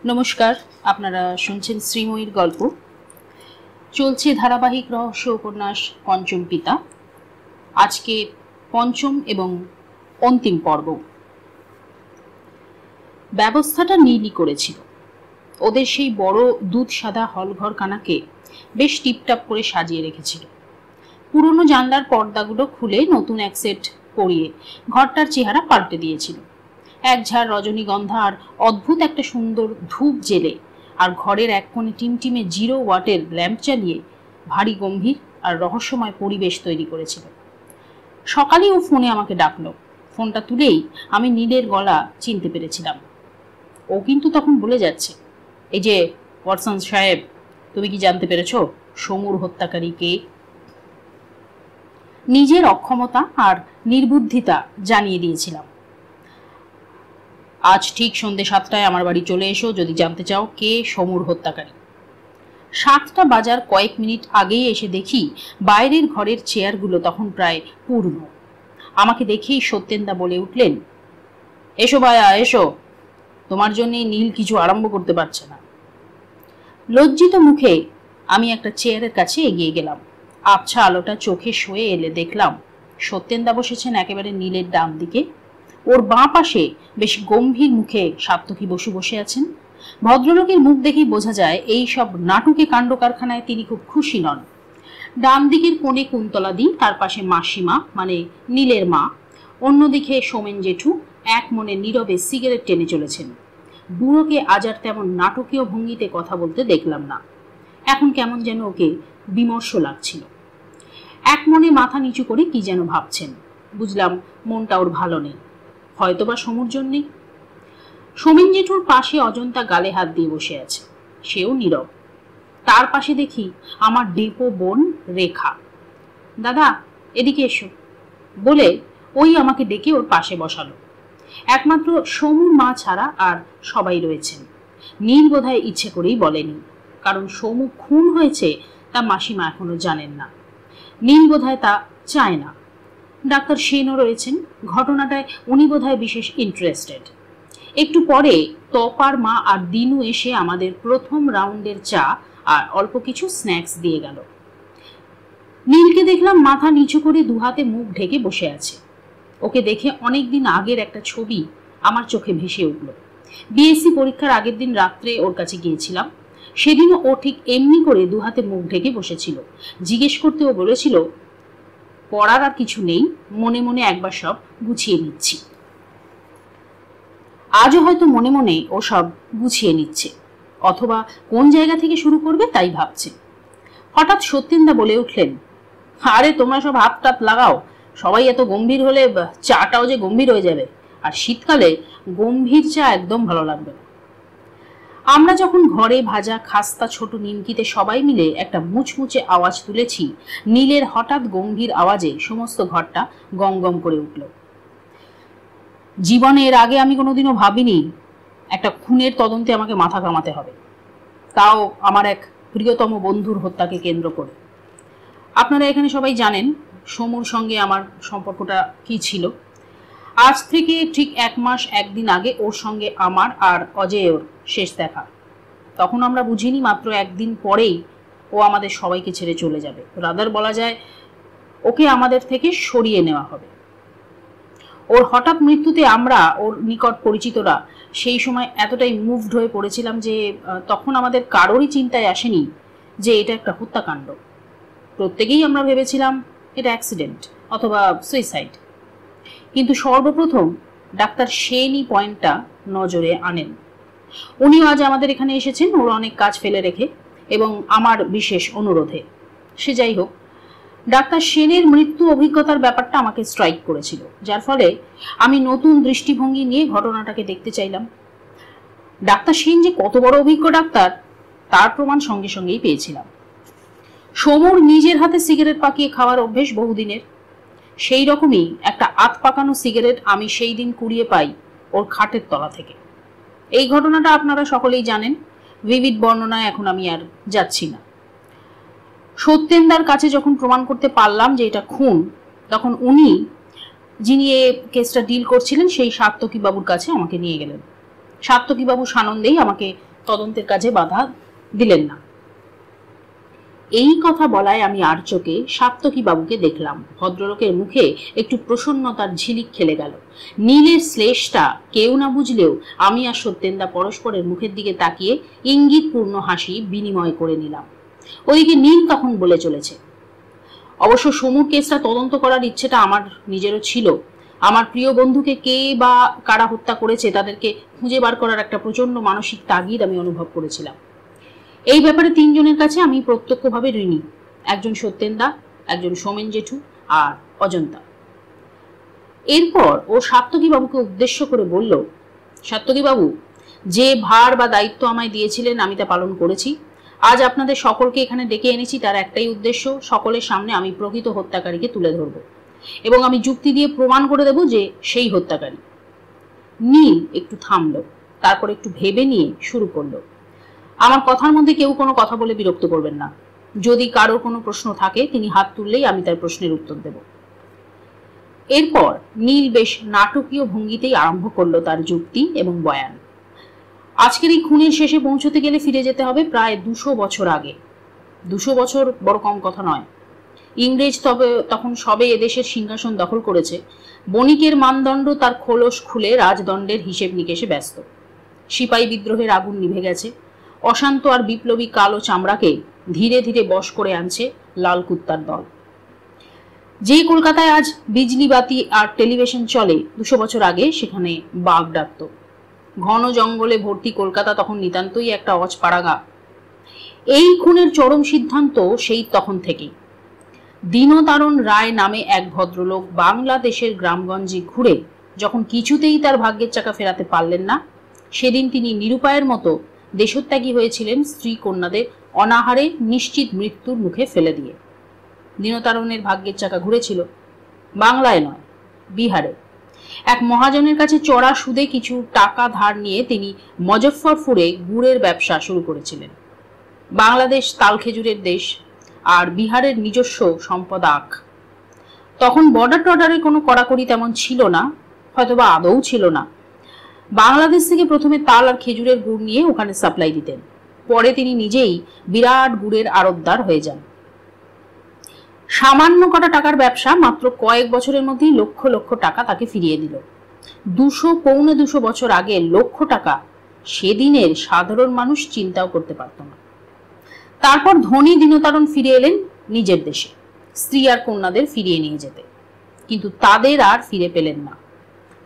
নমস্কার, আপনারা শুনছেন শ্রীময়ীর গল্প। চলছে ধারাবাহিক রহস্য উপন্যাস পঞ্চম পিতা। আজকে পঞ্চম এবং অন্তিম পর্ব। ব্যবস্থাটা নীলই করেছিল। ওদের সেই বড় দুধ সাদা হলঘর কানাকে বেশ টিপটাপ করে সাজিয়ে রেখেছিল। পুরনো জানলার পর্দাগুলো খুলে নতুন এক সেট পরিয়ে ঘরটার চেহারা পাল্টে দিয়েছিল। এক ঝাড় রজনীগন্ধা আর অদ্ভুত একটা সুন্দর ধূপ জেলে আর ঘরের এক কোণে টিমটিমে 0 ওয়াটের ল্যাম্প চালিয়ে ভারী গম্ভীর আর রহস্যময় পরিবেশ তৈরি করেছিল। সকালে ও ফোনে আমাকে ডাকলো। ফোনটা তুলেই আমি নীলের গলা চিনতে পেরেছিলাম। ও কিন্তু তখন বলে যাচ্ছে, এই যে ওয়াটসন সাহেব, তুমি কি জানতে পেরেছ সমুর হত্যাকারী কে? নিজের অক্ষমতা আর নির্বুদ্ধিতা জানিয়ে দিয়েছিলাম। আজ ঠিক সন্ধ্যে 7টায় আমার বাড়ি চলে এসো যদি জানতে চাও কে সমুর হত্যাকারী। 7টা বাজার কয়েক মিনিট আগেই এসে দেখি বাইরের ঘরের চেয়ারগুলো তখন প্রায় পূর্ণ। আমাকে দেখেই সত্যেনদা বলে উঠলেন, এসো ভায়া এসো, তোমার জন্যই নীল কিছু আরম্ভ করতে পারছে না। লজ্জিত মুখে আমি একটা চেয়ারের কাছে এগিয়ে গেলাম। আবছা আলোটা চোখে শোয়ে এলে দেখলাম সত্যেনদা বসেছেন একেবারে নীলের ডান দিকে। ওর বাঁ পাশে বেশ গম্ভীর মুখে সাত্তকী বসু বসে আছেন। ভদ্রলোকের মুখ দেখেই বোঝা যায় এই সব নাটুকে কাণ্ড কারখানায় তিনি খুব খুশি নন। ডান দিকের কোণে কুন্তলাদি, তার পাশে মাসিমা মানে নীলের মা, অন্যদিকে সোমেন জেঠু এক মনে নীরবে সিগারেট টেনে চলেছেন। বুড়োকে আজ আর তেমন নাটকীয় ভঙ্গিতে কথা বলতে দেখলাম না। এখন কেমন যেন ওকে বিমর্ষ লাগছিল। এক মনে মাথা নিচু করে কি যেন ভাবছেন। বুঝলাম মনটা ওর ভালো নেই, হয়তোবা সমুর জন্যে। সোমেন জেঠুর পাশে অজন্তা গালে হাত দিয়ে বসে আছে, সেও নীরব। তার পাশে দেখি আমার ডেপো বোন রেখা। দাদা এদিকে এসো বলে ওই আমাকে ডেকে ওর পাশে বসালো। একমাত্র সমুর মা ছাড়া আর সবাই রয়েছেন। নীল বোধহয় ইচ্ছে করেই বলেনি, কারণ সমু খুন হয়েছে তা মাসিমা এখনো জানেন না। নীল বোধহয় তা চায় না। ডাক্তার সেনও রয়েছেন, ঘটনাটায় উনি বোধহয় বিশেষ ইন্টারেস্টেড। একটু পরে তপার মা আর দিনু এসে আমাদের প্রথম রাউন্ডের চা আর অল্প কিছু স্ন্যাক্স দিয়ে গেল। নীলকে দেখলাম মাথা নিচু করে দুহাতে মুখ ঢেকে বসে আছে। ওকে দেখে অনেকদিন আগের একটা ছবি আমার চোখে ভেসে উঠল। বিএসসি পরীক্ষার আগের দিন রাত্রে ওর কাছে গিয়েছিলাম। সেদিনও ও ঠিক এমনি করে দুহাতে মুখ ঢেকে বসেছিল। জিজ্ঞেস করতে ও বলেছিল, পড়ার আর কিছু নেই, মনে মনে একবার সব গুছিয়ে নিচ্ছি। আজও হয়তো মনে মনে ও সব গুছিয়ে নিচ্ছে, অথবা কোন জায়গা থেকে শুরু করবে তাই ভাবছে। হঠাৎ সত্যেনদা বলে উঠলেন, আরে তোমরা সব হাত টাত লাগাও, সবাই এত গম্ভীর হলে চাটাও যে গম্ভীর হয়ে যাবে, আর শীতকালে গম্ভীর চা একদম ভালো লাগবে না। আমরা যখন ঘরে ভাজা খাস্তা ছোট নিমকিতে সবাই মিলে একটা মুচমুচে আওয়াজ তুলেছি, নীলের হঠাৎ গম্ভীর আওয়াজে সমস্ত ঘরটা গম গম করে উঠল। জীবনে এর আগে আমি কোনোদিনও ভাবিনি একটা খুনের তদন্তে আমাকে মাথা কামাতে হবে, তাও আমার এক প্রিয়তম বন্ধুর হত্যাকে কেন্দ্র করে। আপনারা এখানে সবাই জানেন সমুর সঙ্গে আমার সম্পর্কটা কি ছিল। আজ থেকে ঠিক 1 মাস 1 দিন আগে ওর সঙ্গে আমার আর অজয়ের শেষ দেখা। তখন আমরা বুঝিনি মাত্র 1 দিন পরেই ও আমাদের সবাইকে ছেড়ে চলে যাবে। রাদার বলা যায় ওকে আমাদের থেকে সরিয়ে নেওয়া হবে। ওর হঠাৎ মৃত্যুতে আমরা ওর নিকট পরিচিতরা সেই সময় এতটাই মুভড হয়ে পড়েছিলাম যে তখন আমাদের কারোরই চিন্তায় আসেনি যে এটা একটা হত্যাকাণ্ড। প্রত্যেকেই আমরা ভেবেছিলাম এটা অ্যাক্সিডেন্ট অথবা সুইসাইড। কিন্তু সর্বপ্রথম ডাক্তার সেনই পয়েন্টটা নজরে আনেন। উনিও আজ আমাদের এখানে এসেছেন ওর অনেক কাজ ফেলে রেখে এবং আমার বিশেষ অনুরোধে। সে যাই হোক, ডাক্তার সেনের মৃত্যু অভিজ্ঞতার ব্যাপারটা আমাকে স্ট্রাইক করেছিল, যার ফলে আমি নতুন দৃষ্টিভঙ্গি নিয়ে ঘটনাটাকে দেখতে চাইলাম। ডাক্তার সেন যে কত বড় অভিজ্ঞ ডাক্তার তার প্রমাণ সঙ্গে সঙ্গেই পেয়েছিলাম। সমুর নিজের হাতে সিগারেট পাকিয়ে খাওয়ার অভ্যেস বহুদিনের। সেই রকমই একটা আত পাকানো সিগারেট আমি সেই দিন কুড়িয়ে পাই ওর খাটের তলা থেকে। এই ঘটনাটা আপনারা সকলেই জানেন, ভিভিড বর্ণনায় এখন আমি আর যাচ্ছি না। সত্যেনদার কাছে যখন প্রমাণ করতে পারলাম যে এটা খুন, তখন উনি যিনি এই কেসটা ডিল করছিলেন সেই সাত্তকী বাবুর কাছে আমাকে নিয়ে গেলেন। সাত্তকী বাবু সানন্দেই আমাকে তদন্তের কাজে বাধা দিলেন না। এই কথা বলায় আমি আর চোখে সাত্তকী বাবুকে দেখলাম। ভদ্রলোকের মুখে একটু প্রসন্নতার ঝিলিক খেলে গেল। নীলের শ্লেষটা কেউ না বুঝলেও আমি আর সত্যেন্দা পরস্পরের মুখের দিকে তাকিয়ে ইঙ্গিতপূর্ণ হাসি বিনিময় করে নিলাম। ওইদিকে নীল তখন বলে চলেছে, অবশ্য সমুর কেসটা তদন্ত করার ইচ্ছেটা আমার নিজেরও ছিল। আমার প্রিয় বন্ধুকে কে বা কারা হত্যা করেছে তাদেরকে খুঁজে বার করার একটা প্রচন্ড মানসিক তাগিদ আমি অনুভব করেছিলাম। এই ব্যাপারে তিনজনের কাছে আমি প্রত্যক্ষভাবে ঋণী, একজন সত্যেন্দা, একজন সোমেন জেঠু আর অজন্তা। এরপর ও সাত্তকী বাবুকে উদ্দেশ্য করে বলল, সাত্তকী বাবু, যে ভার বা দায়িত্ব আমায় দিয়েছিলেন আমি তা পালন করেছি। আজ আপনাদের সকলকে এখানে ডেকে এনেছি তার একটাই উদ্দেশ্য, সকলের সামনে আমি প্রকৃত হত্যাকারীকে তুলে ধরব এবং আমি যুক্তি দিয়ে প্রমাণ করে দেব যে সেই হত্যাকারী। নীল একটু থামল, তারপর একটু ভেবে নিয়ে শুরু করলো, আমার কথার মধ্যে কেউ কোনো কথা বলে বিরক্ত করবেন না। যদি কারোর কোনো প্রশ্ন থাকে তিনি হাত তুললেই আমি তার প্রশ্নের উত্তর দেব। এরপর নীল বেশ নাটকীয় ভঙ্গিতেই আরম্ভ করলো তার যুক্তি এবং বয়ান। আজকের এই খুনের শেষে পৌঁছতে গেলে ফিরে যেতে হবে প্রায় 200 বছর আগে। 200 বছর বড় কম কথা নয়। ইংরেজ তখন সবে এদেশের সিংহাসন দখল করেছে। বণিকের মানদণ্ড তার খোলস খুলে রাজদণ্ডের হিসেব নিকেশে ব্যস্ত। সিপাহী বিদ্রোহের আগুন নিভে গেছে। অশান্ত আর বিপ্লবী কালো চামড়াকে ধীরে ধীরে বশ করে আনছে লাল কুত্তার দল। যে কলকাতায় আজ বিজলি বাতি আর টেলিভিশন চলে, 200 বছর আগে সেখানে বাঘ ডাকত। ঘন জঙ্গলে ভর্তি কলকাতা তখন নিতান্তই একটা অজপাড়াগা। এই খুনের চরম সিদ্ধান্ত সেই তখন থেকেই। দীনতারণ রায় নামে এক ভদ্রলোক বাংলাদেশের গ্রামগঞ্জে ঘুরে যখন কিছুতেই তার ভাগ্যের চাকা ফেরাতে পারলেন না, সেদিন তিনি নিরুপায়ের মতো দেশত্যাগী হয়েছিলেন স্ত্রী কন্যাদের অনাহারে নিশ্চিত মৃত্যুর মুখে ফেলে দিয়ে। দীনতারণের ভাগ্যের চাকা ঘুরেছিল বাংলায় নয়, বিহারে। এক মহাজনের কাছে চড়া সুদে কিছু টাকা ধার নিয়ে তিনি মজফ্ফরপুরে গুড়ের ব্যবসা শুরু করেছিলেন। বাংলাদেশ তাল খেজুরের দেশ আর বিহারের নিজস্ব সম্পদ আখ। তখন বর্ডার টর্ডারের কোনো কড়াকড়ি তেমন ছিল না, হয়তোবা আদৌ ছিল না। বাংলাদেশ থেকে প্রথমে তাল আর খেজুরের গুড় নিয়ে ওখানে সাপ্লাই দিতেন। পরে তিনি নিজেই বিরাট গুড়ের আড়তদার হয়ে যান। সামান্য কটা টাকার ব্যবসা মাত্র কয়েক বছরের মধ্যেই লক্ষ লক্ষ টাকা তাকে ফিরিয়ে দিল। 200-250 বছর আগে লক্ষ টাকা সেদিনের সাধারণ মানুষ চিন্তাও করতে পারত না। তারপর ধনী দীনতারণ ফিরে এলেন নিজের দেশে, স্ত্রী আর কন্যাদের ফিরিয়ে নিয়ে যেতে। কিন্তু তাদের আর ফিরে পেলেন না।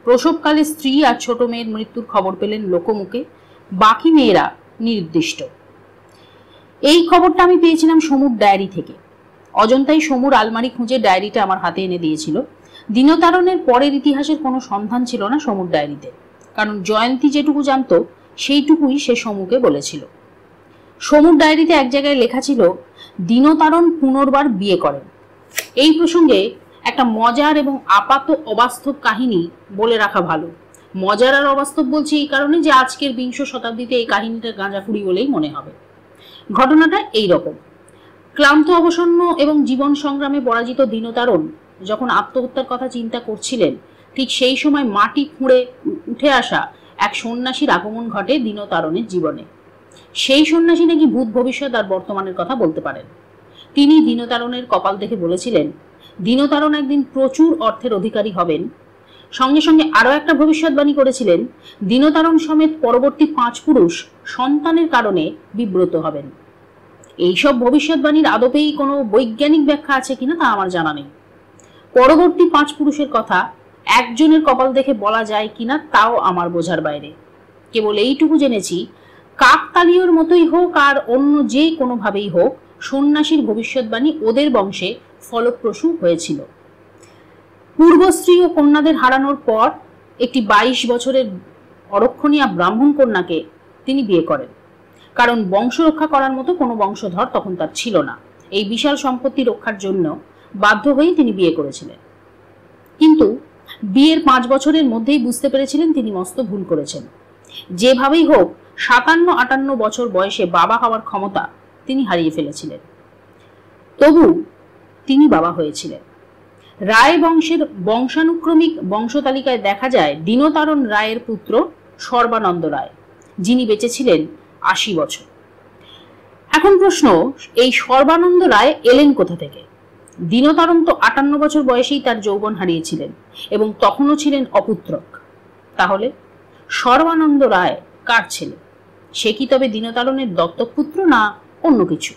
প্রসবকালে স্ত্রী আর ছোট মেয়ের মৃত্যুর খবর পেলেন লোকমুখে, বাকি মেয়েরা নির্দিষ্ট। এই খবরটা আমি পেয়েছিলাম সমুর ডায়েরি থেকে। অজন্তাই সমুর আলমারি খুঁজে ডায়েরিটা আমার হাতে এনে দিয়েছিল। দীনতারণের পরের ইতিহাসের কোনো সন্ধান ছিল না সমুর ডায়েরিতে, কারণ জয়ন্তী যেটুকু জানতো সেইটুকুই সে সমুকে বলেছিল। সমুর ডায়েরিতে এক জায়গায় লেখা ছিল, দীনতারণ পুনর্বার বিয়ে করেন। এই প্রসঙ্গে একটা মজার এবং আপাত অবাস্তব কাহিনী বলে রাখা ভালো। মজার আর অবাস্তব বলছি এই কারণে যে আজকের 20 শতাব্দীতে এই কাহিনীটা গাঁজাখুরি বলেই মনে হবে। ঘটনাটা এই রকম। ক্লান্ত অবসন্ন এবং জীবন সংগ্রামে পরাজিত দীনতারণ যখন আত্মহত্যার কথা চিন্তা করছিলেন, ঠিক সেই সময় মাটি খুঁড়ে উঠে আসা এক সন্ন্যাসীর আগমন ঘটে দীনতারণের জীবনে। সেই সন্ন্যাসী নাকি ভূত ভবিষ্যৎ আর বর্তমানের কথা বলতে পারেন। তিনি দীনতারণের কপাল দেখে বলেছিলেন, দীনতারণ একদিন প্রচুর অর্থের অধিকারী হবেন। সঙ্গে সঙ্গে আরো একটা ভবিষ্যৎবাণী করেছিলেন, দীনতারণ সমেত পরবর্তী 5 পুরুষ সন্তানের কারণে বিব্রত হবেন। এইসব ভবিষ্যৎবাণীর আদপেই কোনো বৈজ্ঞানিক ব্যাখ্যা আছে কিনা তা আমার জানা নেই। পরবর্তী 5 পুরুষের কথা একজনের কপাল দেখে বলা যায় কিনা তাও আমার বোঝার বাইরে। কেবল এইটুকু জেনেছি, কাকতালীয়র মতোই হোক আর অন্য যে কোনোভাবেই হোক, সন্ন্যাসীর ভবিষ্যৎবাণী ওদের বংশে ফলপ্রসূ হয়েছিল। পূর্বস্ত্রী ও কন্যাদের হারানোর পর একটি 22 বছরের অরক্ষণীয়া ব্রাহ্মণ কন্যাকে তিনি বিয়ে করেন, কারণ বংশ রক্ষা করার মতো কোনো বংশধর তখন তার ছিল না। এই বিশাল সম্পত্তি রক্ষার জন্য বাধ্য হয়েই তিনি বিয়ে করেছিলেন। কিন্তু বিয়ের 5 বছরের মধ্যেই বুঝতে পেরেছিলেন তিনি মস্ত ভুল করেছেন। যেভাবেই হোক 57-58 বছর বয়সে বাবা হওয়ার ক্ষমতা তিনি হারিয়ে ফেলেছিলেন। তবু তিনি বাবা হয়েছিলেন। রায় বংশের বংশানুক্রমিক বংশতালিকায় দেখা যায় দীনতারণ রায়ের পুত্র সর্বানন্দ রায়, যিনি বেঁচে ছিলেন 80 বছর। এখন প্রশ্ন, এই সর্বানন্দ রায় এলেন কোথা থেকে? দীনতারণ তো 58 বছর বয়সেই তার যৌবন হারিয়েছিলেন এবং তখনও ছিলেন অপুত্রক। তাহলে সর্বানন্দ রায় কার ছেলে? সে কি তবে দীনতারণের দত্তক পুত্র, না অন্য কিছু?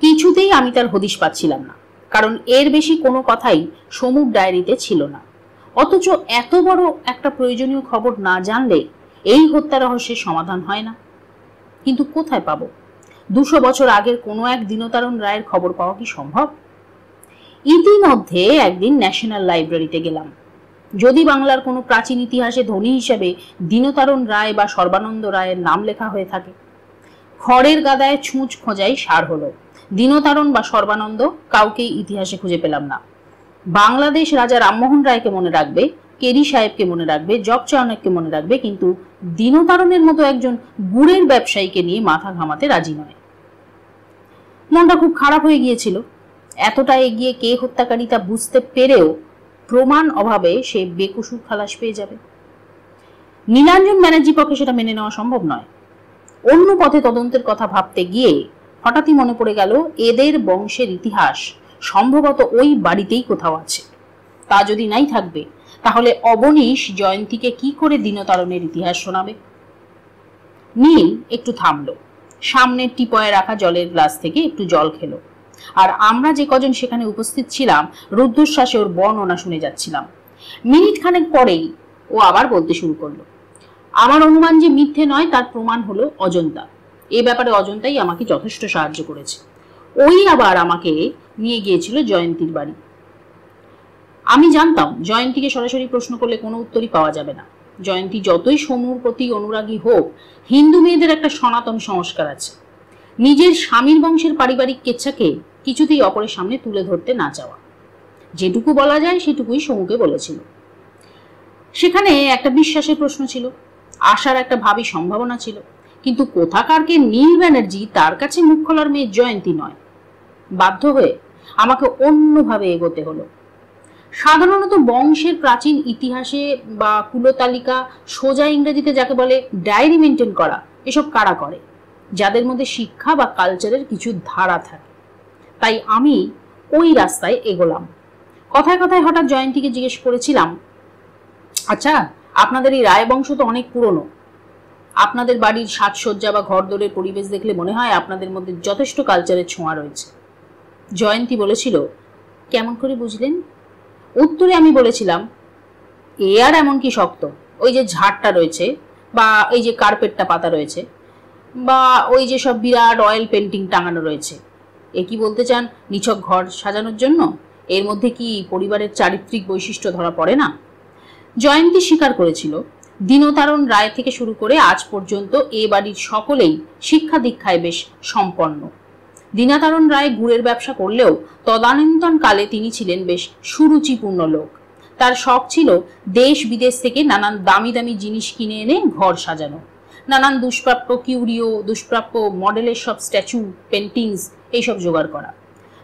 কিছুতেই আমি তার হদিশ পাচ্ছিলাম না, কারণ এর বেশি কোনো কথাই সমুর ডায়েরিতে ছিল না। অথচ এত বড় একটা প্রয়োজনীয় খবর না জানলে এই হত্যা রহস্যের সমাধান হয় না। কিন্তু কোথায় পাবো? 200 বছর আগের কোনো এক দীনতারণ রায়ের খবর পাওয়া কি সম্ভব? ইতিমধ্যে একদিন ন্যাশনাল লাইব্রেরিতে গেলাম। যদি বাংলার কোনো প্রাচীন ইতিহাসে ধনী হিসেবে দীনতারণ রায় বা সর্বানন্দ রায়ের নাম লেখা হয়ে থাকে, খড়ের গাদায় ছুঁচ খোঁজাই সার হলো। দীনতারণ বা সর্বানন্দ কাউকেই ইতিহাসে খুঁজে পেলাম না। বাংলাদেশ রাজা রামমোহন রায়কে মনে রাখবে, কেরি সাহেবকে মনে রাখবে, জগচায়নককে মনে রাখবে, কিন্তু দীনতারণের মতো একজন গুড়ের ব্যবসায়ীকে নিয়ে মাথা ঘামাতে রাজি নয়। মনটা খুব খারাপ হয়ে গিয়েছিল। এতটা এগিয়ে কে হত্যাকারী তা বুঝতে পেরেও প্রমাণ অভাবে সে বেকসুর খালাস পেয়ে যাবে। নীলাঞ্জন ব্যানার্জি পক্ষে সেটা মেনে নেওয়া সম্ভব নয়। অন্য পথে তদন্তের কথা ভাবতে গিয়ে হঠাৎই মনে পড়ে গেল এদের বংশের ইতিহাস সম্ভবত ওই বাড়িতেই কোথাও আছে। তা যদি নাই থাকবে, তাহলে অবনীশ জয়ন্তীকে কি করে দীনতারণের ইতিহাস শোনাবে? নীল একটু থামলো, সামনের টিপয়ে রাখা জলের গ্লাস থেকে একটু জল খেলো, আর আমরা যে কজন সেখানে উপস্থিত ছিলাম রুদ্ধশ্বাসে ওর বর্ণনা শুনে যাচ্ছিলাম। মিনিট খানেক পরেই ও আবার বলতে শুরু করলো, আমার অনুমান যে মিথ্যে নয় তার প্রমাণ হলো অজন্তা। এ ব্যাপারে অজন্তাই আমাকে যথেষ্ট সাহায্য করেছে। ওই আবার আমাকে নিয়ে গিয়েছিল জয়ন্তীর বাড়ি। আমি জানতাম জয়ন্তীকে সরাসরি প্রশ্ন করলে কোনো উত্তরই পাওয়া যাবে না। জয়ন্তী যতই সমুর প্রতি অনুরাগী হোক, হিন্দু মেয়েদের একটা সনাতন সংস্কার আছে, নিজের স্বামীর বংশের পারিবারিক কেচ্ছাকে কিছুতেই অপরের সামনে তুলে ধরতে না চাওয়া। যেটুকু বলা যায় সেটুকুই সমুকে বলেছিল। সেখানে একটা বিশ্বাসের প্রশ্ন ছিল, আশার একটা ভাবী সম্ভাবনা ছিল, কিন্তু কোথাকারকে নীল ব্যানার্জি তার কাছে মুখ খোলার মেয়ে জয়ন্তী নয়। বাধ্য হয়ে আমাকে অন্যভাবে এগোতে হলো। সাধারণত বংশের প্রাচীন ইতিহাসে বা কুলতালিকা, সোজা ইংরেজিতে যাকে বলে ডায়েরি মেনটেন করা, এসব কারা করে? যাদের মধ্যে শিক্ষা বা কালচারের কিছু ধারা থাকে। তাই আমি ওই রাস্তায় এগোলাম। কথায় কথায় হঠাৎ জয়ন্তীকে জিজ্ঞেস করেছিলাম, আচ্ছা, আপনাদের এই রায় বংশ তো অনেক পুরনো। আপনাদের বাড়ির সাজসজ্জা বা ঘরদোরের পরিবেশ দেখলে মনে হয় আপনাদের মধ্যে যথেষ্ট কালচারের ছোঁয়া রয়েছে। জয়ন্তী বলেছিল, কেমন করে বুঝলেন? উত্তরে আমি বলেছিলাম, এ আর এমন কি শক্ত? ওই যে ঝাড়টা রয়েছে, বা এই যে কার্পেটটা পাতা রয়েছে, বা ওই যে সব বিরাট অয়েল পেন্টিং টাঙানো রয়েছে, এ কি বলতে চান নিছক ঘর সাজানোর জন্য? এর মধ্যে কি পরিবারের চারিত্রিক বৈশিষ্ট্য ধরা পড়ে না? জয়ন্তী স্বীকার করেছিল, দীনতারণ রায় থেকে শুরু করে আজ পর্যন্ত এ বাড়ির সকলেই শিক্ষা দীক্ষায় বেশ সম্পন্ন। দীনতারণ রায় গুড়ের ব্যবসা করলেও তদানীন্তন কালে তিনি ছিলেন বেশ সুরুচিপূর্ণ লোক। তার শখ ছিল দেশ বিদেশ থেকে নানান দামি দামি জিনিস কিনে এনে ঘর সাজানো, নানান দুষ্প্রাপ্য কিউরিও, দুষ্প্রাপ্য মডেলের সব স্ট্যাচু, পেন্টিংস এইসব জোগাড় করা।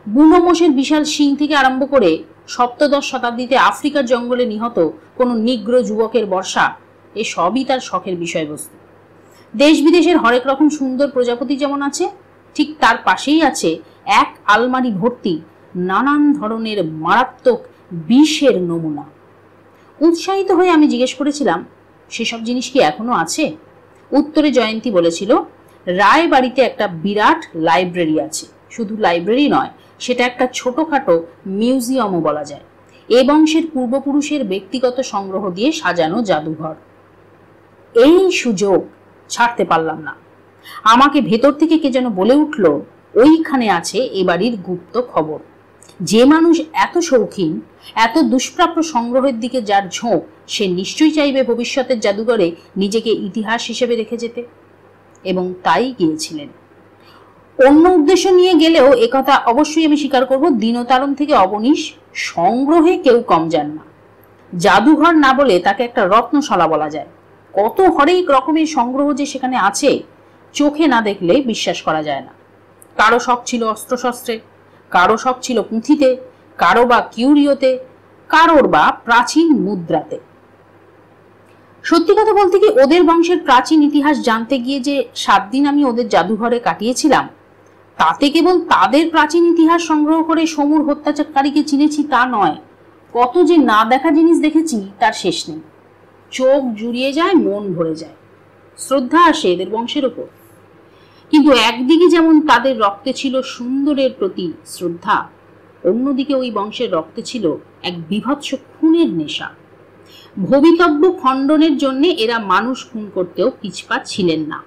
বুনো মোষের বিশাল শিং থেকে আরম্ভ করে সপ্তদশ শতাব্দীতে আফ্রিকার জঙ্গলে নিহত কোনো নিগ্র যুবকের বর্ষা, এ সবই তার শখের বিষয়বস্তু। দেশ বিদেশের হরেক রকম সুন্দর প্রজাপতি যেমন আছে, ঠিক তার পাশেই আছে এক আলমারি ভর্তি নানান ধরনের মারাত্মক বিষের নমুনা। উৎসাহিত হয়ে আমি জিজ্ঞেস করেছিলাম, সেসব জিনিস কি এখনো আছে? উত্তরে জয়ন্তী বলেছিল, রায় বাড়িতে একটা বিরাট লাইব্রেরি আছে। শুধু লাইব্রেরি নয়, সেটা একটা ছোটখাটো মিউজিয়ামও বলা যায়। এ বংশের পূর্বপুরুষের ব্যক্তিগত সংগ্রহ দিয়ে সাজানো জাদুঘর। এই সুযোগ ছাড়তে পারলাম না। আমাকে ভেতর থেকে কে যেন বলে উঠল, ওইখানে আছে এ বাড়ির গুপ্ত খবর। যে মানুষ এত শৌখিন, এত দুষ্প্রাপ্য সংগ্রহের দিকে যার ঝোঁক, সে নিশ্চয়ই চাইবে ভবিষ্যতের জাদুঘরে নিজেকে ইতিহাস হিসেবে রেখে যেতে। এবং তাই গিয়েছিলেন। অন্য উদ্দেশ্য নিয়ে গেলেও একথা অবশ্যই আমি স্বীকার করব, দীনতারণ থেকে অবনীশ সংগ্রহে কেউ কম যান না। জাদুঘর না বলে তাকে একটা রত্নশালা বলা যায়। কত হরেক রকমের সংগ্রহ যে সেখানে আছে, চোখে না দেখলে বিশ্বাস করা যায় না। কারো শখ ছিল অস্ত্রশস্ত্রে, কারো শখ ছিল পুঁথিতে, কারো বা কিউরিওতে, কারোর বা প্রাচীন মুদ্রাতে। সত্যি কথা বলতে কি, ওদের বংশের প্রাচীন ইতিহাস জানতে গিয়ে যে 7 দিন আমি ওদের জাদুঘরে কাটিয়েছিলাম, তাতে কেবল তাদের প্রাচীন ইতিহাস সংগ্রহ করে সমুর হত্যাকারীকে চিনেছি তা নয়, কত যে না দেখা জিনিস দেখেছি তার শেষ নেই। চোখ জুড়িয়ে যায়, মন ভরে যায়, শ্রদ্ধা আসে এদের বংশের ওপর। কিন্তু একদিকে যেমন তাদের রক্তে ছিল সুন্দরের প্রতি শ্রদ্ধা, অন্যদিকে ওই বংশের রক্তে ছিল এক বিভৎস খুনের নেশা। ভবিতব্য খণ্ডনের জন্য এরা মানুষ খুন করতেও পিছপা ছিলেন না।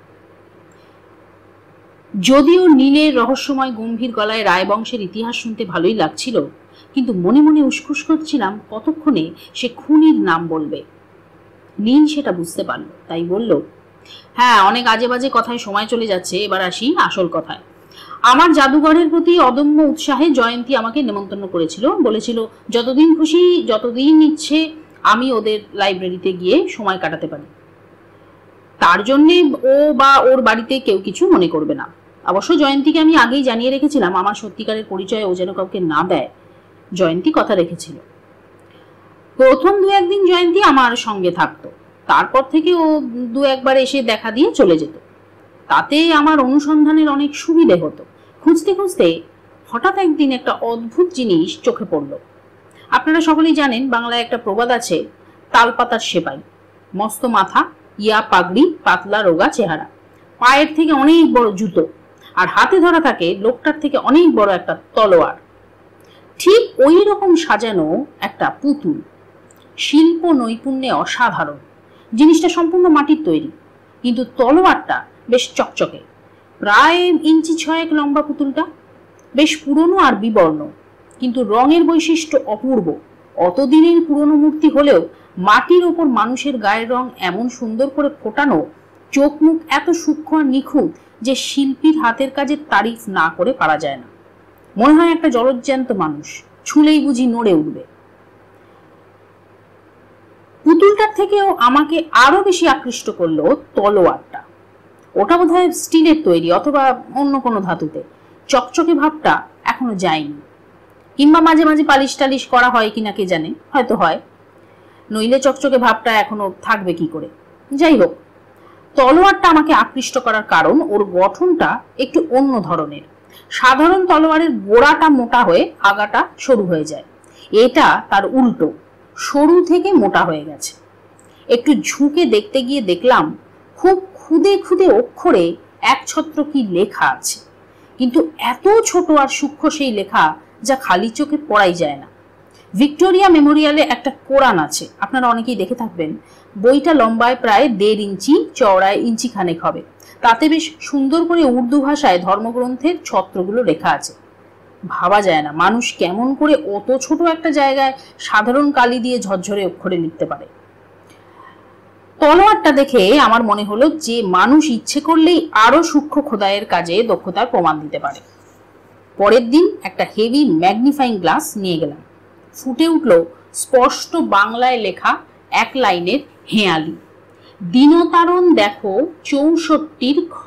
যদিও নীলের রহস্যময় গম্ভীর গলায় রায়বংশের ইতিহাস শুনতে ভালোই লাগছিল, কিন্তু মনে মনে উসখুস করছিলাম কতক্ষণে সে খুনির নাম বলবে। নীল সেটা বুঝতে পারল, তাই বলল, হ্যাঁ, অনেক আজে বাজে কথায় সময় চলে যাচ্ছে, এবার আসি আসল কথায়। আমার জাদুঘরের প্রতি অদম্য উৎসাহে জয়ন্তী আমাকে নেমন্তন্ন করেছিল, বলেছিল যতদিন খুশি, যতদিন ইচ্ছে আমি ওদের লাইব্রেরিতে গিয়ে সময় কাটাতে পারি, তার জন্যে ও বা ওর বাড়িতে কেউ কিছু মনে করবে না। অবশ্য জয়ন্তীকে আমি আগেই জানিয়ে রেখেছিলাম আমার সত্যিকারের পরিচয় ও যেন কাউকে না দেয়। জয়ন্তী কথা রেখেছিল। প্রথম 2-1 দিন জয়ন্তী আমার সঙ্গে থাকতো, তারপর থেকে ও 2-1 বার এসে দেখা দিয়ে চলে যেত। তাতে আমার অনুসন্ধানের অনেক সুবিধে হতো। খুঁজতে খুঁজতে হঠাৎ একদিন একটা অদ্ভুত জিনিস চোখে পড়ল। আপনারা সকলেই জানেন, বাংলায় একটা প্রবাদ আছে, তালপাতার সেপাই, মস্ত মাথা, ইয়া পাগড়ি, পাতলা রোগা চেহারা, পায়ের থেকে অনেক বড় জুতো, আর হাতে ধরা থাকে লোকটার থেকে অনেক বড় একটা তলোয়ার। ঠিক ওই রকম সাজানো একটা পুতুল, শিল্প নৈপুণ্যে অসাধারণ। জিনিসটা সম্পূর্ণ মাটির তৈরি, কিন্তু তলোয়ারটা বেশ চকচকে, প্রায় 6 ইঞ্চি লম্বা পুতুলটা। বেশ পুরনো আর বিবর্ণ, কিন্তু রঙের বৈশিষ্ট্য অপূর্ব। অতদিনের পুরনো মূর্তি হলেও মাটির ওপর মানুষের গায়ের রং এমন সুন্দর করে ফোটানো, চোখ মুখ এত সূক্ষ্ম আর নিখুঁত যে শিল্পীর হাতের কাজের তারিফ না করে পারা যায় না। মনে হয় একটা জলজ্যান্ত মানুষ, ছুলেই বুঝি নড়ে উঠবে। পুতুলটার থেকেও আমাকে আরো বেশি আকৃষ্ট করলো তলোয়ারটা। ওটা বোধহয় স্টিলের তৈরি অথবা অন্য কোনো ধাতুতে। চকচকে ভাবটা এখনো যায়নি, কিংবা মাঝে মাঝে পালিশ টালিশ করা হয় কিনা কে জানে, হয়তো হয়, নইলে চকচকে ভাবটা এখনো থাকবে কি করে। যাই হোক, তলোয়ারটা আমাকে আকৃষ্ট করার কারণ ওর গঠনটা একটু অন্য ধরনের। সাধারণ তলোয়ারের গোড়াটা মোটা হয়ে আগাটা সরু হয়ে যায়, এটা তার উল্টো, সরু থেকে মোটা হয়ে গেছে। একটু ঝুঁকে দেখতে গিয়ে দেখলাম খুব খুদে খুদে অক্ষরে একছত্র কি লেখা আছে, কিন্তু এত ছোট আর সূক্ষ্ম সেই লেখা যা খালি চোখে পড়াই যায় না। ভিক্টোরিয়া মেমোরিয়ালে একটা কোরআন আছে, আপনারা অনেকেই দেখে থাকবেন। বইটা লম্বায় প্রায় 1.5 ইঞ্চি, চওড়ায় ইঞ্চি খানেক হবে। তাতে বেশ সুন্দর করে উর্দু ভাষায় ধর্মগ্রন্থের ছত্রগুলো লেখা আছে। ভাবা যায় না মানুষ কেমন করে অত ছোট একটা জায়গায় সাধারণ কালি দিয়ে ঝরঝরে অক্ষরে লিখতে পারে। তলোয়ারটা দেখে আমার মনে হলো যে মানুষ ইচ্ছে করলেই আরো সূক্ষ্ম খোদাইয়ের কাজে দক্ষতার প্রমাণ দিতে পারে। পরের দিন একটা হেভি ম্যাগনিফাইং গ্লাস নিয়ে গেলাম। ফুটে উঠল স্পষ্ট বাংলায় লেখা 1 লাইনের হেঁয়ালি, দিনতারণ দেখো 64 খ।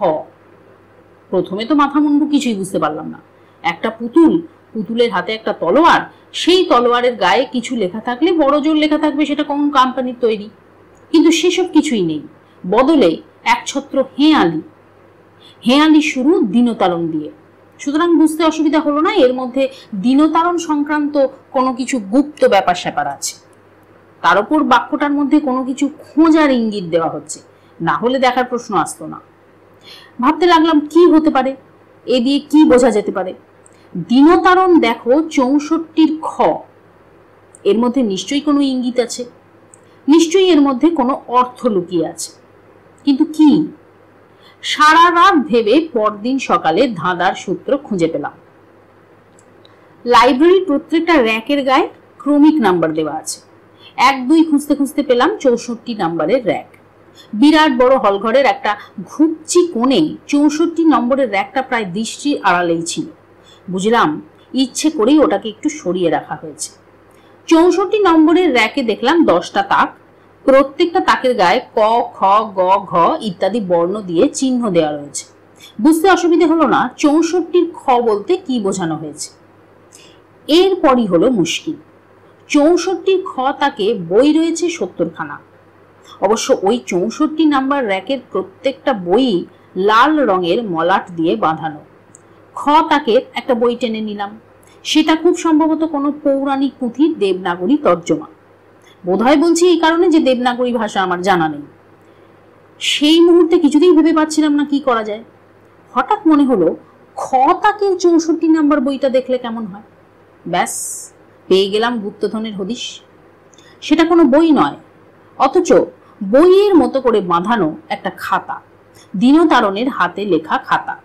প্রথমে তো মাথা মুন্ডু কিছুই বুঝতে পারলাম না। একটা পুতুল, পুতুলের হাতে একটা তলোয়ার, সেই তলোয়ারের গায়ে কিছু লেখা থাকলে বড় জোর লেখা থাকবে সেটা কোন কোম্পানির তৈরি, কিন্তু সেসব কিছুই নেই। বদলে একছত্র হেঁয়ালি, হেঁয়ালি শুরু দিনতারণ দিয়ে। সুতরাং বুঝতে অসুবিধা হলো না এর মধ্যে দিনতারণ সংক্রান্ত কোনো কিছু গুপ্ত ব্যাপার স্যাপার আছে। তার উপর বাক্যটার মধ্যে কোনো কিছু খোঁজার ইঙ্গিত দেওয়া হচ্ছে, না হলে দেখার প্রশ্ন আসতো না। ভাবতে লাগলাম কি হতে পারে, এ দিয়ে কি বোঝা যেতে পারে। দিনতারণ দেখো 64 খ, এর মধ্যে নিশ্চয়ই কোনো ইঙ্গিত আছে, নিশ্চয়ই এর মধ্যে কোনো অর্থ লুকিয়ে আছে, কিন্তু কি? সারা রাত ভেবে পরদিন সকালে ধাঁধার সূত্র খুঁজে পেলাম। লাইব্রেরির প্রত্যেকটা র্যাকের গায়ে ক্রমিক নাম্বার দেওয়া আছে। 1-2 খুঁজতে খুঁজতে পেলাম 64 নাম্বারের র্যাক। বিরাট বড় হলঘরের একটা ঘুপচি কোণে 64 নম্বরের র্যাকটা প্রায় দৃষ্টির আড়ালেই ছিল। বুঝলাম ইচ্ছে করেই ওটাকে একটু সরিয়ে রাখা হয়েছে। 64 নম্বরের র্যাকে দেখলাম 10টা তাক, প্রত্যেকটা তাকের গায়ে ক, খ, গ, ঘ ইত্যাদি বর্ণ দিয়ে চিহ্ন দেওয়া রয়েছে। বুঝতে অসুবিধে হলো না 64 খ বলতে কি বোঝানো হয়েছে। এরপরই হলো মুশকিল। 64 খ তাকে বই রয়েছে 70 খানা, অবশ্য ওই ৬৪ নাম্বার র্যাকের প্রত্যেকটা বই লাল রঙের মলাট দিয়ে বাঁধানো। খ তাকের একটা বই টেনে নিলাম। সেটা খুব সম্ভবত কোনো পৌরাণিক পুঁথির দেবনাগরী তর্জমা। বোধহয় বলছি এই কারণে যে দেবনাগরী ভাষা আমার জানা নেই। সেই মুহূর্তে কিছুতেই ভেবে পাচ্ছিলাম না কি করা যায়। হঠাৎ মনে হলো খ তাকের ৬৪ নাম্বার বইটা দেখলে কেমন হয়। ব্যাস, পেয়ে গেলাম গুপ্তধনের হদিশ। সেটা কোনো বই নয়, অথচ বইয়ের মতো করে বাঁধানো একটা খাতা, দিনতারণের হাতে লেখা খাতা।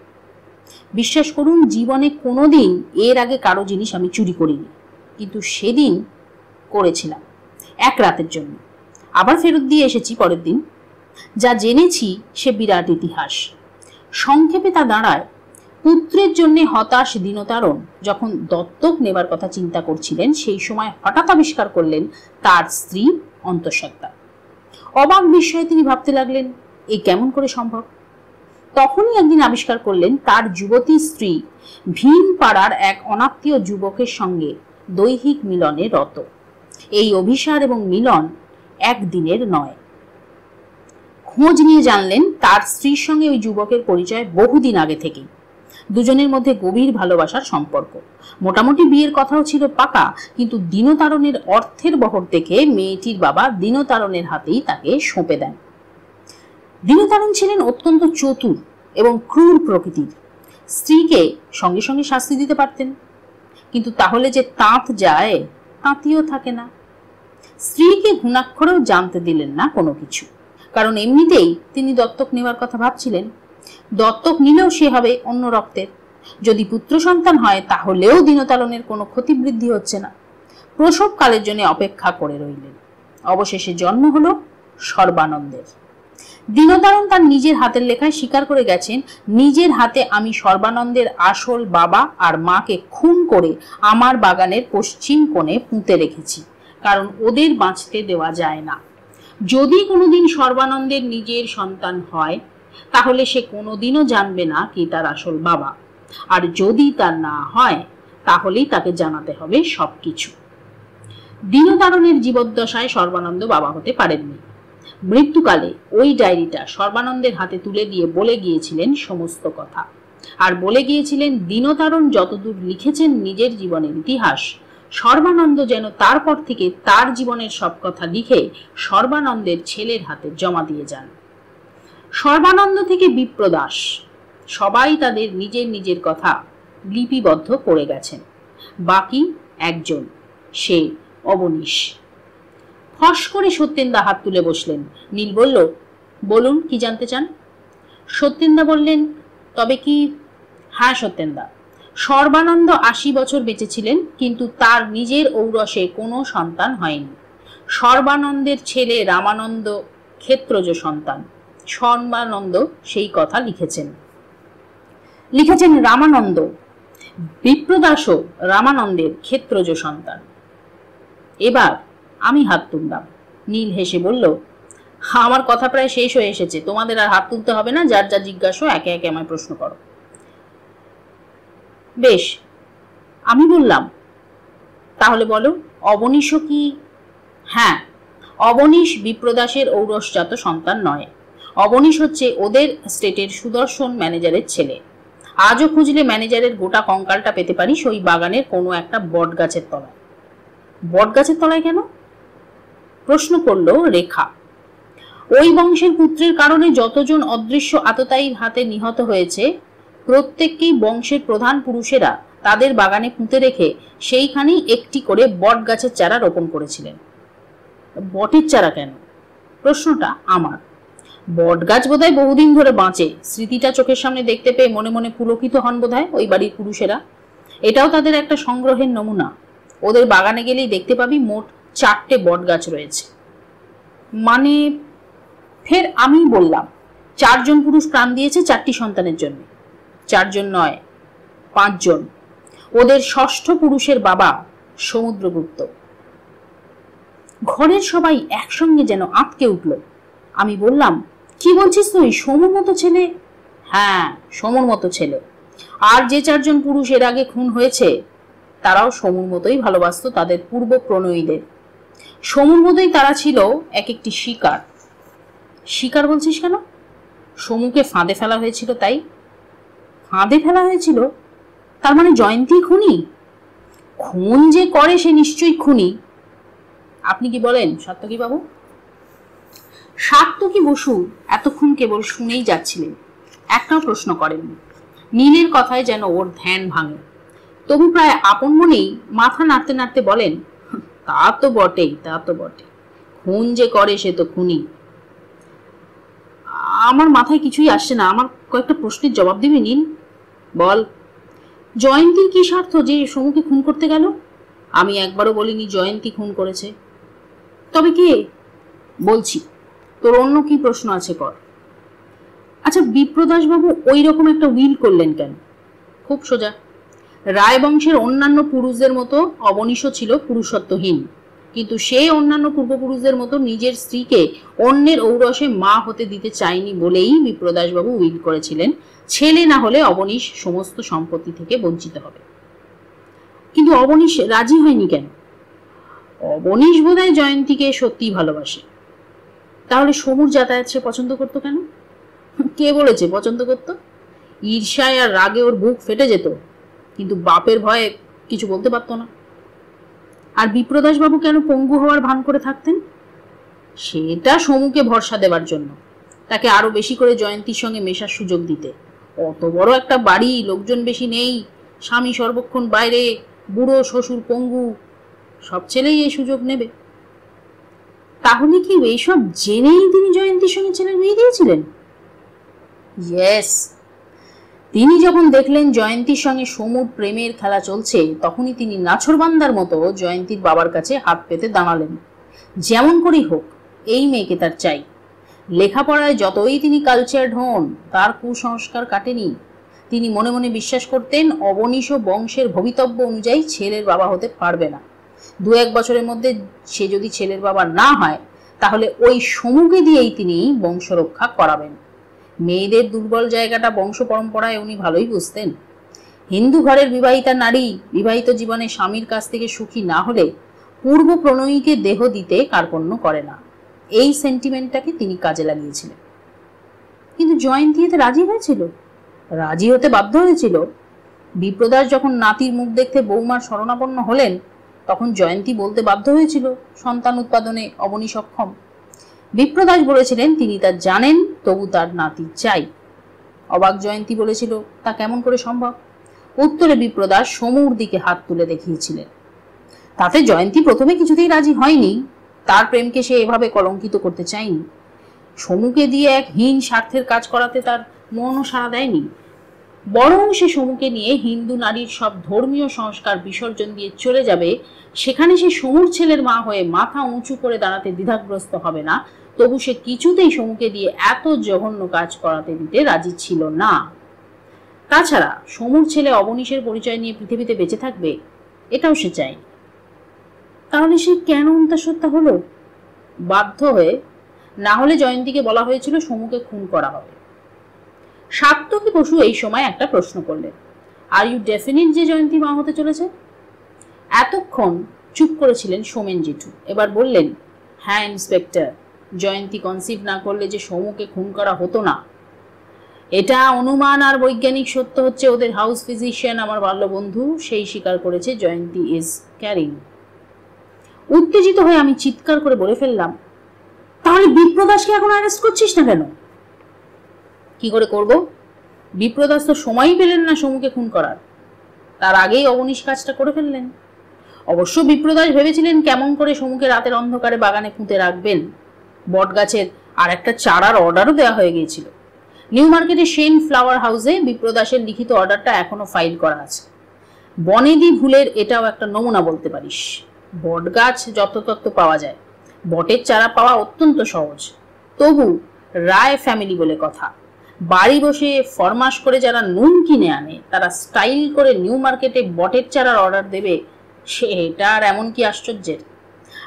বিশ্বাস করুন, জীবনে কোনোদিন এর আগে কারো জিনিস আমি চুরি করিনি, কিন্তু সেদিন করেছিলাম এক রাতের জন্য। আবার ফেরত দিয়ে এসেছি পরের দিন। যা জেনেছি সে বিরাট ইতিহাস। সংক্ষেপে তা দাঁড়ায়, পুত্রের জন্য হতাশ দিনতারণ যখন দত্তক নেবার কথা চিন্তা করছিলেন, সেই সময় হঠাৎ আবিষ্কার করলেন তার স্ত্রী অন্তঃসত্ত্বা। অবাক বিস্ময়ে তিনি ভাবতে লাগলেন, এ কেমন করে সম্ভব। তখনই একদিন আবিষ্কার করলেন তার যুবতী স্ত্রী ভীম পাড়ার এক অনাত্মীয় যুবকের সঙ্গে দৈহিক মিলনে রত। এই অভিসার এবং মিলন একদিনের নয়। খোঁজ নিয়ে জানলেন তার স্ত্রীর সঙ্গে ওই যুবকের পরিচয় বহুদিন আগে থেকেই। দুজনের মধ্যে গভীর ভালোবাসার সম্পর্ক। মোটামুটি বিয়ের কথাও ছিল পাকা, কিন্তু দিনতারণের অর্থের বহর দেখে মেয়েটির বাবা দিনতারণের হাতেই তাকে সঁপে দেন। দিনতারণ ছিলেন অত্যন্ত চতুর এবং ক্রূর প্রকৃতির। স্ত্রীকে সঙ্গে সঙ্গে শাস্তি দিতে পারতেন, কিন্তু তাহলে যে তাঁত যায়, তাঁতিও থাকে না। স্ত্রীকে ঘুণাক্ষরেও জানতে দিলেন না কোনো কিছু, কারণ এমনিতেই তিনি দত্তক নেওয়ার কথা ভাবছিলেন। দত্তক নিলেও সে হবে অন্য রক্তের। যদি পুত্র সন্তান হয় তাহলেও দিনতারণের কোনো ক্ষতিবৃদ্ধি হচ্ছে না। প্রসবকালের জন্য অপেক্ষা করে রইলেন। অবশেষে জন্ম হলো সর্বানন্দের। দিনতারণ তার নিজের হাতের লেখায় স্বীকার করে গেছেন, নিজের হাতে আমি সর্বানন্দের আসল বাবা আর মাকে খুন করে আমার বাগানের পশ্চিম কোণে পুঁতে রেখেছি, কারণ ওদের বাঁচতে দেওয়া যায় না। যদি কোনোদিন সর্বানন্দের নিজের সন্তান হয় তাহলে সে কোনোদিনও জানবে না কি তার আসল বাবা, আর যদি তার না হয় তাহলেই তাকে জানাতে হবে সবকিছু। দিনতারণের জীবদ্দশায় সর্বানন্দ বাবা হতে পারেননি। মৃত্যুকালে ওই ডায়েরিটা সর্বানন্দের হাতে তুলে দিয়ে বলে গিয়েছিলেন সমস্ত কথা, আর বলে গিয়েছিলেন দিনতারণ যতদূর লিখেছেন নিজের জীবনের ইতিহাস, সর্বানন্দ যেন তারপর থেকে তার জীবনের সব কথা লিখে সর্বানন্দের ছেলের হাতে জমা দিয়ে যান। সর্বানন্দ থেকে বিপ্রদাস সবাই তাদের নিজের নিজের কথা লিপিবদ্ধ করে গেছেন। বাকি একজন, সে অবনীশ। ফস করে সত্যেন্দা হাত তুলে বসলেন। নীল বলল, বলুন কি জানতে চান। সত্যেন্দা বললেন, তবে কি? হ্যাঁ সত্যেন্দা, সর্বানন্দ ৮০ বছর বেঁচে ছিলেন, কিন্তু তার নিজের ঔরসে কোনো সন্তান হয়নি। সর্বানন্দের ছেলে রামানন্দ ক্ষেত্রজ সন্তান। সর্বানন্দ সেই কথা লিখেছেন। রামানন্দ। বিপ্রদাসও রামানন্দের ক্ষেত্রজ সন্তান। এবার আমি হাত তুললাম। নীল হেসে বলল, আমার কথা প্রায় শেষ হয়ে এসেছে, তোমাদের আর হাত তুলতে হবে না। যার যা জিজ্ঞাসা একে একে আমায় প্রশ্ন করো। বেশ, আমি বললাম, তাহলে বলো, অবনীশ কি? হ্যাঁ, অবনীশ বিপ্রদাসের ঔরসজাত সন্তান নয়। অবনীশ হচ্ছে ওদের স্টেটের সুদর্শন ম্যানেজারের ছেলে। আজও খুঁজলে ম্যানেজারের গোটা কঙ্কালটা পেতে পারিস ওই বাগানের কোনো একটা বট গাছের তলায়। বট গাছের তলায় কেন? প্রশ্ন করল রেখা। ওই বংশের পুত্রের কারণে যতজন অদৃশ্য আততায়ীর হাতে নিহত হয়েছে, প্রত্যেককেই বংশের প্রধান পুরুষেরা তাদের বাগানে পুঁতে রেখে সেইখানেই একটি করে বট গাছের চারা রোপণ করেছিলেন। বটের চারা কেন? প্রশ্নটা আমার। বট গাছ বোধহয় বহুদিন ধরে বাঁচে, স্মৃতিটা চোখের সামনে দেখতে পেয়ে মনে মনে পুলকিত হন বোধহয় ওই বাড়ির পুরুষেরা। এটাও তাদের একটা সংগ্রহের নমুনা। ওদের বাগানে গেলেই দেখতে পাবি মোট 4টে বট গাছ রয়েছে। মানে? ফের আমি বললাম, 4 জন পুরুষ প্রাণ দিয়েছে 4টি সন্তানের জন্য। 4 জন নয়, 5 জন। ওদের ষষ্ঠ পুরুষের বাবা সমুদ্রগুপ্ত। ঘরের সবাই একসঙ্গে যেন আঁতকে উঠল। আমি বললাম, কি বলছিস তুই? সমুর মতো ছেলে? হ্যাঁ, সমুর মতো ছেলে। আর যে 4 জন পুরুষ এর আগে খুন হয়েছে তারাও সমুর মতোই ভালোবাসত তাদের পূর্ব প্রণয়ীদের। সমুর মতোই তারা ছিল এক একটি শিকার, শিকার বলছিস কেন? সমুকে ফাঁদে ফেলা হয়েছিল তাই? ফাঁদে ফেলা হয়েছিল? তার মানে জয়ন্তী খুনি? খুন যে করে সে নিশ্চয়ই খুনি। আপনি কি বলেন সাত্তকী বাবু? সাত্তকী বসু এতক্ষণ কেবল শুনেই যাচ্ছিলেন, একটাও প্রশ্ন করেননি। নীলের কথায় যেন ওর ধ্যান ভাঙে। তবু প্রায় আপন মনেই মাথা নাড়তে নাড়তে বলেন, তা তো বটেই, তা তো বটে, খুন যে করে সে তো খুনি। আমার মাথায় কিছুই আসছে না, আমার কয়েকটা প্রশ্নের জবাব দিবি নীল? বল। জয়ন্তীর কি স্বার্থ যে সমুকে খুন করতে গেল? আমি একবারও বলিনি জয়ন্তী খুন করেছে। তবে কে? বলছি, তোর অন্য কি প্রশ্ন আছে কর। আচ্ছা, বিপ্রদাস বাবু ওই রকম একটা উইল করলেন কেন? খুব সোজা। রায় বংশের অন্যান্য পুরুষদের মতো অবনীশও ছিল পুরুষত্বহীন, কিন্তু সে অন্যান্য পূর্বপুরুষদের মতো নিজের স্ত্রীকে অন্যের ঔরসে মা হতে দিতে চায়নি বলেই বিপ্রদাস বাবু উইল করেছিলেন, ছেলে না হলে অবনীশ সমস্ত সম্পত্তি থেকে বঞ্চিত হবে। কিন্তু অবনীশ রাজি হয়নি কেন? অবনীশ বোধহয় জয়ন্তীকে সত্যি ভালোবাসে। তাহলে সমুর যাতায়াত সে পছন্দ করতো কেন? কে বলেছে পছন্দ করতো? ঈর্ষায় আর রাগে ওর বুক ফেটে যেত, কিন্তু বাপের ভয়ে কিছু বলতে পারতো না। আর বিপ্রদাস বাবু কেন পঙ্গু হওয়ার ভান করে থাকতেন? সেটা সমুকে ভরসা দেবার জন্য, তাকে আরো বেশি করে জয়ন্তীর সঙ্গে মেশার সুযোগ দিতে। অত বড় একটা বাড়ি, লোকজন বেশি নেই, স্বামী সর্বক্ষণ বাইরে, বুড়ো শ্বশুর পঙ্গু, সব ছেলেই এই সুযোগ নেবে। তাহলে কি এইসব জেনেই তিনি জয়ন্তীর সঙ্গে ছেলের বিয়ে দিয়েছিলেন? ইয়েস। তিনি যখন দেখলেন জয়ন্তীর সঙ্গে সমুর প্রেমের খেলা চলছে, তখনই তিনি নাছোড়বান্দার মতো জয়ন্তীর বাবার কাছে হাত পেতে দাঁড়ালেন। যেমন করেই হোক এই মেয়েকে তার চাই। লেখাপড়ায় যতই তিনি কালচার্ড হন, তার কুসংস্কার কাটেনি। তিনি মনে মনে বিশ্বাস করতেন অবনীশ বংশের ভবিতব্য অনুযায়ী ছেলের বাবা হতে পারবে না। 2-1 বছরের মধ্যে সে যদি ছেলের বাবা না হয়, তাহলে ওই সমুকে দিয়েই তিনি বংশ রক্ষা করাবেন। মেয়েদের দুর্বল জায়গাটা বংশ পরম্পরায় উনি ভালোই বুঝতেন। হিন্দু ঘরের বিবাহিতা নারী বিবাহিত জীবনে স্বামীর কাছ থেকে সুখী না হলে পূর্ব প্রণয়ীকে দেহ দিতে কার্পণ্য করে না। এই সেন্টিমেন্টটাকে তিনি কাজে লাগিয়েছিলেন। কিন্তু জয়ন্তী এতে রাজি হয়েছিল, রাজি হতে বাধ্য হয়েছিল। বিপ্রদাস যখন নাতির মুখ দেখতে বৌমার শরণাপন্ন হলেন, তখন জয়ন্তী বলতে বাধ্য হয়েছিল সন্তান উৎপাদনে অবনী সক্ষম। বিপ্রদাস বলেছিলেন তিনি তা জানেন, তবু তার নাতি চাই। অবাক জয়ন্তী বলেছিল তা কেমন করে সম্ভব? উত্তরে বিপ্রদাস সমুর দিকে হাত তুলে দেখিয়েছিলেন। তাতে জয়ন্তী প্রথমে কিছুতেই রাজি হয়নি। তার প্রেমকে সে এভাবে কলঙ্কিত করতে চায়নি। সমুকে দিয়ে এক হীন স্বার্থের কাজ করাতে তার মনও সাড়া দেয়নি। বরং সে সমুকে নিয়ে হিন্দু নারীর সব ধর্মীয় সংস্কার বিসর্জন দিয়ে চলে যাবে, সেখানে সে সমুর ছেলের মা হয়ে মাথা উঁচু করে দাঁড়াতে দ্বিধাগ্রস্ত হবে না। তবু সে কিছুতেই সমুকে দিয়ে এত জঘন্য কাজ করাতে দিতে রাজি ছিল না। তাছাড়া সমুর ছেলে অবনীশের পরিচয় নিয়ে পৃথিবীতে বেঁচে থাকবে, এটাও সে চায়। তাহলে সে কেন অন্তঃসত্ত্বা হলো? বাধ্য হয়ে। না হলে জয়ন্তীকে বলা হয়েছিল সমুকে খুন করা হবে। সাত্তকী বসু এই সময় একটা প্রশ্ন করলেন, আর ইউ ডেফিনিট যে জয়ন্তী মা হতে চলেছে? এতক্ষণ চুপ করেছিলেন সোমেন জেঠু। এবার বললেন, হ্যাঁ ইন্সপেক্টর, জয়ন্তী কনসিভ না করলে যে সমুকে খুন করা হতো না, এটা অনুমান আর বৈজ্ঞানিক সত্য হচ্ছে ওদের হাউস ফিজিশিয়ান আমার বাল্য বন্ধু সেই স্বীকার করেছে জয়ন্তী ইজ ক্যারিং। উত্তেজিত হয়ে আমি চিৎকার করে বলে ফেললাম, তাহলে বিপ্রদাসকে এখন অ্যারেস্ট করছিস না কেন? কি করে করব? বিপ্রদাস তো সময়ই পেলেন না সমুকে খুন করার, তার আগেই অবনীশ কাজটা করে ফেললেন। অবশ্য বিপ্রদাস ভেবেছিলেন কেমন করে সমুকে রাতের অন্ধকারে বাগানে পুঁতে রাখবেন। বটগাছের আর একটা চারার অর্ডারও দেওয়া হয়ে গিয়েছিল। নিউ মার্কেটের সেন ফ্লাওয়ার হাউসে বিপ্রদাসের লিখিত অর্ডারটা এখনো ফাইল করা আছে। বনেদি ভুলের এটাও একটা নমুনা বলতে পারিস। বটগাছ যত্রতত্র পাওয়া যায়, বটের চারা পাওয়া অত্যন্ত সহজ। তবু রায় ফ্যামিলি বলে কথা, বাড়ি বসে ফরমাস করে যারা নুন কিনে আনে তারা স্টাইল করে নিউ মার্কেটে বটের চারার অর্ডার দেবে, সেটা আর এমন কি আশ্চর্যের?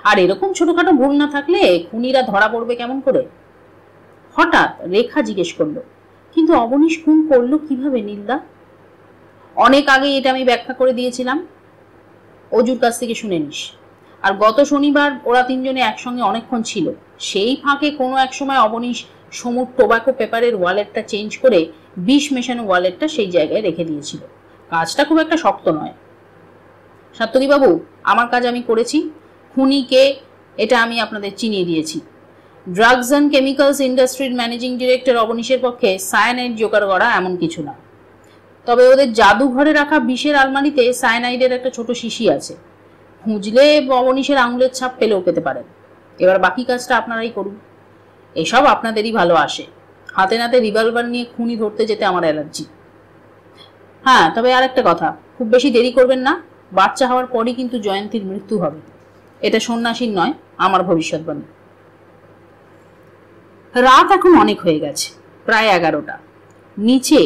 আর এরকম ছোটখাটো ভুল না থাকলে খুনিরা ধরা পড়বে কেমন করে? হঠাৎ রেখা জিজ্ঞেস করলো, কিন্তু অবনীশ খুন করলো কিভাবে নীলদা? অনেক আগে এটা আমি ব্যাখ্যা করে দিয়েছিলাম, অজুর কাছ থেকে শুনে নিস। আর গত শনিবার ওরা তিনজনে একসঙ্গে অনেকক্ষণ ছিল, সেই ফাঁকে কোনো এক সময় অবনীশ সমুর টোবাকো পেপারের ওয়ালেটটা চেঞ্জ করে বিষ মেশানো ওয়ালেটটা সেই জায়গায় রেখে দিয়েছিল। কাজটা খুব একটা শক্ত নয়। সাত্তকীবাবু, আমার কাজ আমি করেছি। খুনিকে এটা আমি আপনাদের চিনিয়ে দিয়েছি। ড্রাগস অ্যান্ড কেমিক্যালস ইন্ডাস্ট্রির ম্যানেজিং ডিরেক্টর অবনীশের পক্ষে সায়ানাইড জোগাড় করা এমন কিছু না। তবে ওদের জাদুঘরে রাখা বিষের আলমারিতে সায়ানাইডের একটা ছোট শিশি আছে। খুঁজলে অবনীশের আঙুলের ছাপ পেলেও পেতে পারেন। এবার বাকি কাজটা আপনারাই করুন। এসব আপনাদেরই ভালো আসে। হাতে নাতে রিভলভার নিয়ে খুনি ধরতে যেতে আমার অ্যালার্জি। হ্যাঁ, তবে আর একটা কথা, খুব বেশি দেরি করবেন না। বাচ্চা হওয়ার পরই কিন্তু জয়ন্তীর মৃত্যু হবে। এটা সন্ন্যাসীর নয়, আমার ভবিষ্যৎবাণী। রাত এখন অনেক হয়ে গেছে, প্রায় 11টা। নিচে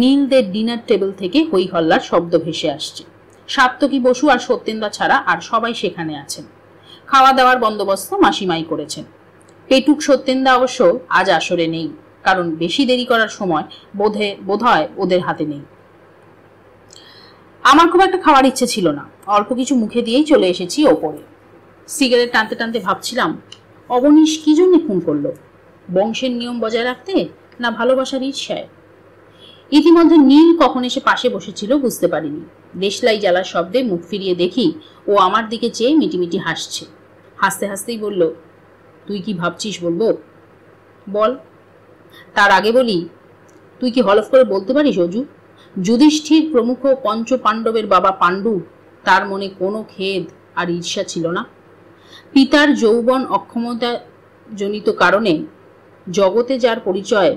নীলদের ডিনার টেবিল থেকে হই হল্লার শব্দ ভেসে আসছে। সাত্তকী বসু আর সত্যেন্দা ছাড়া আর সবাই সেখানে আছেন। খাওয়া দাওয়ার বন্দোবস্ত মাসিমাই করেছেন। পেটুক সত্যেন্দা অবশ্য আজ আসরে নেই, কারণ বেশি দেরি করার সময় বোধহয় ওদের হাতে নেই। আমার খুব একটা খাওয়ার ইচ্ছে ছিল না, অল্প কিছু মুখে দিয়েই চলে এসেছি ওপরে। সিগারেট টানতে টানতে ভাবছিলাম, অবনীশ কি জন্য খুন করলো? বংশের নিয়ম বজায় রাখতে, না ভালোবাসার ঈর্ষায়? ইতিমধ্যে নীল কখন এসে পাশে বসেছিল বুঝতে পারিনি। দেশলাই জ্বালার শব্দে মুখ ফিরিয়ে দেখি ও আমার দিকে চেয়ে মিটিমিটি হাসছে। হাসতে হাসতেই বলল, তুই কি ভাবছিস বলবো? বল। তার আগে বলি, তুই কি হলফ করে বলতে পারিস অজু, যুধিষ্ঠির প্রমুখ পঞ্চ পাণ্ডবের বাবা পাণ্ডু, তার মনে কোনো খেদ আর ঈর্ষা ছিল না? পিতার যৌবন অক্ষমতা জনিত কারণে জগতে যার পরিচয়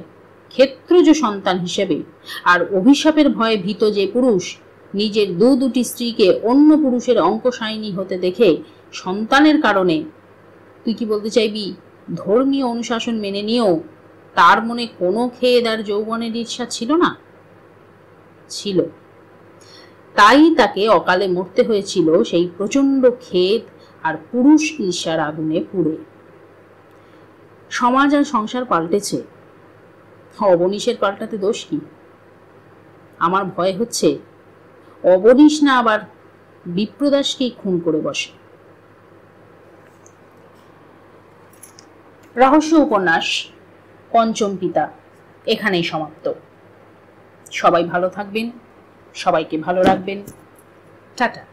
ক্ষেত্রজ সন্তান হিসেবে, আর অভিশাপের ভয়ে ভীত যে পুরুষ নিজের দুটি স্ত্রীকে অন্য পুরুষের অঙ্কশায়িনী হতে দেখে সন্তানের কারণে, তুই কি বলতে চাইবি ধর্মীয় অনুশাসন মেনে নিয়েও তার মনে কোনো খেদ আর যৌবনের ঈর্ষা ছিল না? ছিল। তাই তাকে অকালে মরতে হয়েছিল সেই প্রচন্ড খেদ আর পুরুষ ঈর্ষার আগুনে পুড়ে। সমাজ আর সংসার পাল্টেছে, অবনীশের পাল্টাতে দোষ কি? আমার ভয় হচ্ছে অবনীশ না আবার বিপ্রদাসকেই খুন করে বসে। রহস্য উপন্যাস পঞ্চম পিতা এখানেই সমাপ্ত। সবাই ভালো থাকবেন, সবাইকে ভালো রাখবেন। টাটা।